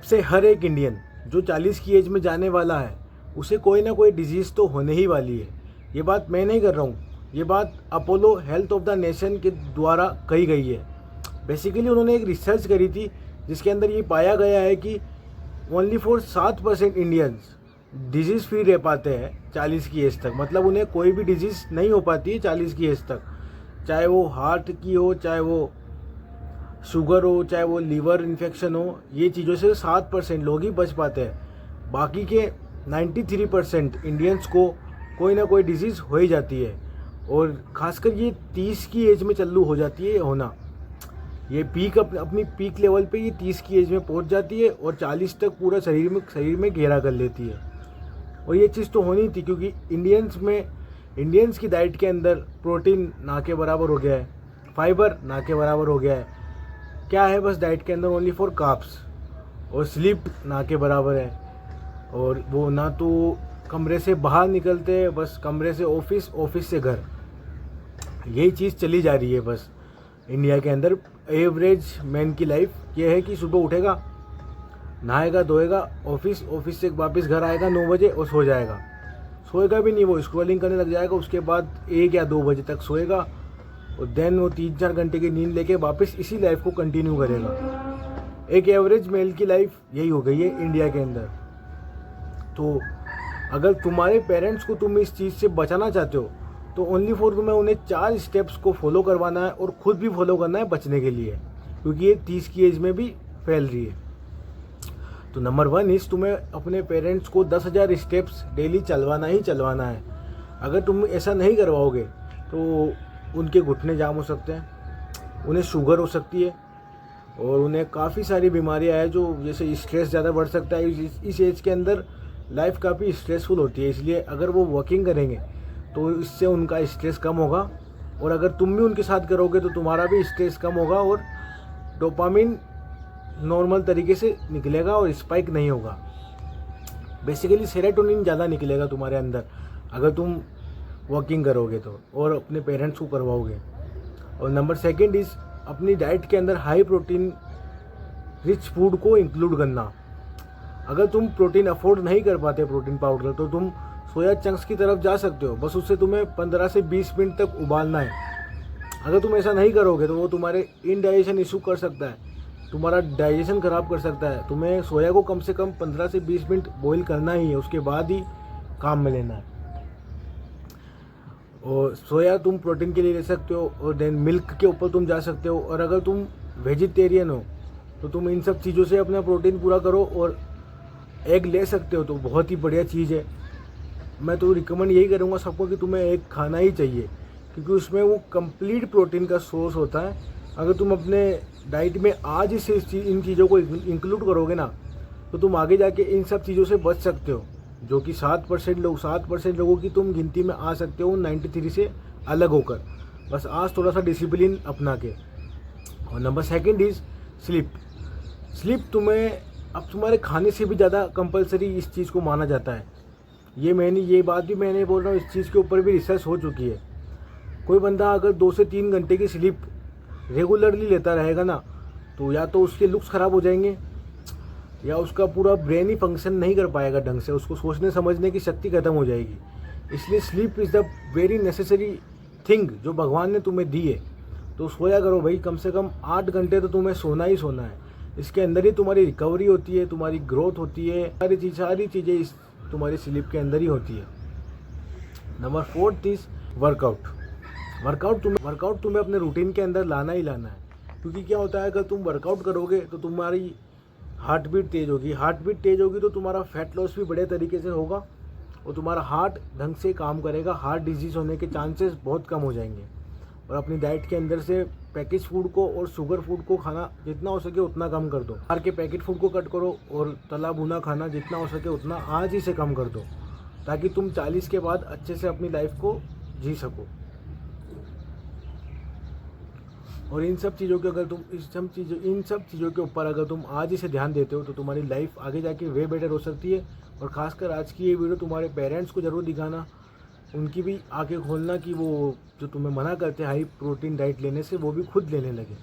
से हर एक इंडियन जो 40 की एज में जाने वाला है उसे कोई ना कोई डिजीज़ तो होने ही वाली है। ये बात मैं नहीं कर रहा हूँ, ये बात Apollo health of the nation के द्वारा कही गई है। बेसिकली उन्होंने एक रिसर्च करी थी जिसके अंदर ये पाया गया है कि only for 7% Indians disease free रह पाते हैं 40 की एज तक। मतलब उन्हें कोई भी डिजीज़ नहीं हो पाती है 40 की एज तक, चाहे वो हार्ट की हो, चाहे वो शुगर हो, चाहे वो लीवर इन्फेक्शन हो। ये चीज़ों से 7% लोग ही बच पाते हैं। बाकी के 93% इंडियंस को कोई ना कोई डिजीज़ हो ही जाती है, और ख़ासकर ये 30 की एज में चालू हो जाती है होना। ये पीक अपनी पीक लेवल पे ये 30 की एज में पहुंच जाती है और 40 तक पूरा शरीर में घेरा कर लेती है। और ये चीज़ तो होनी थी क्योंकि इंडियंस की डाइट के अंदर प्रोटीन ना के बराबर हो गया है, फाइबर ना के बराबर हो गया है। क्या है बस डाइट के अंदर ओनली फॉर कार्ब्स, और स्लीप ना के बराबर है। और वो ना तो कमरे से बाहर निकलते हैं, बस कमरे से ऑफिस, ऑफिस से घर, यही चीज़ चली जा रही है बस इंडिया के अंदर। एवरेज मैन की लाइफ ये है कि सुबह उठेगा, नहाएगा धोएगा, ऑफिस, ऑफिस से वापस घर आएगा 9 बजे और सो जाएगा। सोएगा भी नहीं, वो स्क्रॉलिंग करने लग जाएगा। उसके बाद 1 या 2 बजे तक सोएगा और देन वो 3-4 घंटे की नींद लेके वापस इसी लाइफ को कंटिन्यू करेगा। एक एवरेज मेल की लाइफ यही हो गई है इंडिया के अंदर। तो अगर तुम्हारे पेरेंट्स को तुम इस चीज़ से बचाना चाहते हो तो ओनली फॉर तुम्हें उन्हें 4 स्टेप्स को फॉलो करवाना है और ख़ुद भी फॉलो करना है बचने के लिए, क्योंकि ये 30 की एज में भी फैल रही है। तो नंबर 1 इस तुम्हें अपने पेरेंट्स को 10,000 स्टेप्स डेली चलवाना ही चलवाना है। अगर तुम ऐसा नहीं करवाओगे तो उनके घुटने जाम हो सकते हैं, उन्हें शुगर हो सकती है, और उन्हें काफ़ी सारी बीमारियां हैं, जो जैसे स्ट्रेस ज़्यादा बढ़ सकता है। इस एज के अंदर लाइफ काफ़ी स्ट्रेसफुल होती है, इसलिए अगर वो वॉकिंग करेंगे तो इससे उनका स्ट्रेस कम होगा, और अगर तुम भी उनके साथ करोगे तो तुम्हारा भी स्ट्रेस कम होगा और डोपामिन नॉर्मल तरीके से निकलेगा और स्पाइक नहीं होगा। बेसिकली सेरोटोनिन ज़्यादा निकलेगा तुम्हारे अंदर अगर तुम वॉकिंग करोगे तो, और अपने पेरेंट्स को करवाओगे। और नंबर 2 इज़ अपनी डाइट के अंदर हाई प्रोटीन रिच फूड को इंक्लूड करना। अगर तुम प्रोटीन अफोर्ड नहीं कर पाते प्रोटीन पाउडर, तो तुम सोया चंक्स की तरफ जा सकते हो। बस उससे तुम्हें 15 से 20 मिनट तक उबालना है। अगर तुम ऐसा नहीं करोगे तो वो तुम्हारे इनडाइजेशन इशू कर सकता है, तुम्हारा डाइजेशन ख़राब कर सकता है। तुम्हें सोया को कम से कम 15 से 20 मिनट बॉईल करना ही है, उसके बाद ही काम में लेना है। और सोया तुम प्रोटीन के लिए ले सकते हो, और देन मिल्क के ऊपर तुम जा सकते हो। और अगर तुम वेजिटेरियन हो तो तुम इन सब चीज़ों से अपना प्रोटीन पूरा करो, और एग ले सकते हो तो बहुत ही बढ़िया चीज़ है। मैं तो रिकमेंड यही करूँगा सबको कि तुम्हें एग खाना ही चाहिए, क्योंकि उसमें वो कंप्लीट प्रोटीन का सोर्स होता है। अगर तुम अपने डाइट में आज ही से इन चीज़ों को इंक्लूड करोगे ना, तो तुम आगे जाके इन सब चीज़ों से बच सकते हो, जो कि 7% लोगों की तुम गिनती में आ सकते हो 93 से अलग होकर, बस आज थोड़ा सा डिसिप्लिन अपना के। और नंबर 2 इज़ स्लीप तुम्हें अब तुम्हारे खाने से भी ज़्यादा कंपलसरी इस चीज़ को माना जाता है। ये बात भी मैं नहीं बोल रहा हूँ, इस चीज़ के ऊपर भी रिसर्च हो चुकी है। कोई बंदा अगर 2 से 3 घंटे की स्लीप रेगुलरली लेता रहेगा ना, तो या तो उसके लुक्स ख़राब हो जाएंगे, या उसका पूरा ब्रेन ही फंक्शन नहीं कर पाएगा ढंग से, उसको सोचने समझने की शक्ति ख़त्म हो जाएगी। इसलिए sleep is the very necessary thing जो भगवान ने तुम्हें दी है। तो सोया करो भाई, कम से कम 8 घंटे तो तुम्हें सोना ही सोना है। इसके अंदर ही तुम्हारी रिकवरी होती है, तुम्हारी ग्रोथ होती है, सारी चीज़ें इस तुम्हारी स्लीप के अंदर ही होती है। नंबर 4 इज़ वर्कआउट तुम्हें अपने रूटीन के अंदर लाना ही लाना है। क्योंकि क्या होता है, अगर तुम वर्कआउट करोगे तो तुम्हारी हार्ट बीट तेज़ होगी तो तुम्हारा फैट लॉस भी बड़े तरीके से होगा, और तुम्हारा हार्ट ढंग से काम करेगा। हार्ट डिजीज़ होने के चांसेस बहुत कम हो जाएंगे। और अपनी डाइट के अंदर से पैकेज फूड को और शुगर फूड को खाना जितना हो सके उतना कम कर दो। बाहर के पैकेट फूड को कट करो, और तला भुना खाना जितना हो सके उतना आज ही से कम कर दो, ताकि तुम 40 के बाद अच्छे से अपनी लाइफ को जी सको। और इन सब चीज़ों के ऊपर अगर तुम आज ही से ध्यान देते हो तो तुम्हारी लाइफ आगे जाके वे बेटर हो सकती है। और ख़ासकर आज की ये वीडियो तुम्हारे पेरेंट्स को ज़रूर दिखाना, उनकी भी आंखें खोलना कि वो जो तुम्हें मना करते हैं हाई प्रोटीन डाइट लेने से, वो भी खुद लेने लगे।